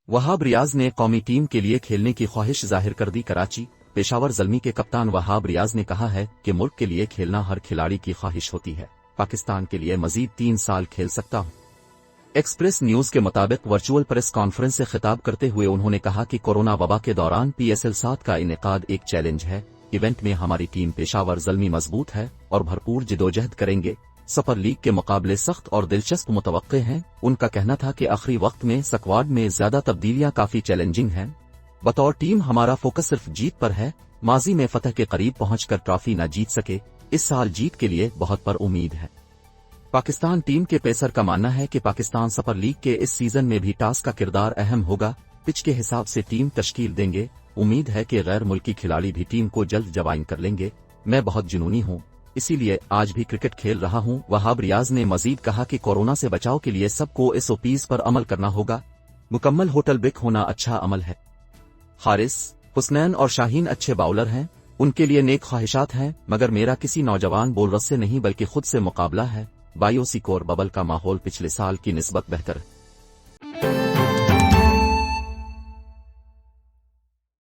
वहाब रियाज ने कौमी टीम के लिए खेलने की ख्वाहिश जाहिर कर दी। कराची पेशावर ज़ल्मी के कप्तान वहाब रियाज ने कहा है कि मुल्क के लिए खेलना हर खिलाड़ी की ख्वाहिश होती है। पाकिस्तान के लिए मजीद 3 साल खेल सकता हूं। एक्सप्रेस न्यूज के मुताबिक वर्चुअल प्रेस कॉन्फ्रेंस से खिताब करते हुए उन्होंने कहा कि कोरोना वबा के दौरान PSL 7 का इनेकाद एक चैलेंज है। इवेंट में हमारी टीम पेशावर ज़ल्मी मजबूत है और भरपूर जिदोजहद करेंगे। सुपर लीग के मुकाबले सख्त और दिलचस्प मुतवक्के हैं। उनका कहना था कि आखिरी वक्त में स्क्वाड में ज्यादा तब्दीलियां काफी चैलेंजिंग हैं। बतौर टीम हमारा फोकस सिर्फ जीत पर है। माजी में फतह के करीब पहुंचकर ट्रॉफी न जीत सके, इस साल जीत के लिए बहुत पर उम्मीद है। पाकिस्तान टीम के पेसर का मानना है कि पाकिस्तान सुपर लीग के इस सीजन में भी टॉस का किरदार अहम होगा। पिच के हिसाब से टीम तश्कील देंगे। उम्मीद है कि गैर मुल्की खिलाड़ी भी टीम को जल्द ज्वाइन कर लेंगे। मैं बहुत जुनूनी हूं, इसीलिए आज भी क्रिकेट खेल रहा हूं। वहाब रियाज ने मजीद कहा कि कोरोना से बचाव के लिए सबको SOPs पर अमल करना होगा। मुकम्मल होटल बुक होना अच्छा अमल है। हारिस, हुसनैन और शाहीन अच्छे बाउलर हैं, उनके लिए नेक ख्वाहिशात हैं, मगर मेरा किसी नौजवान बॉलर से नहीं बल्कि खुद से मुकाबला है। बायोसिकोर बबल का माहौल पिछले साल की निस्बत बेहतर है।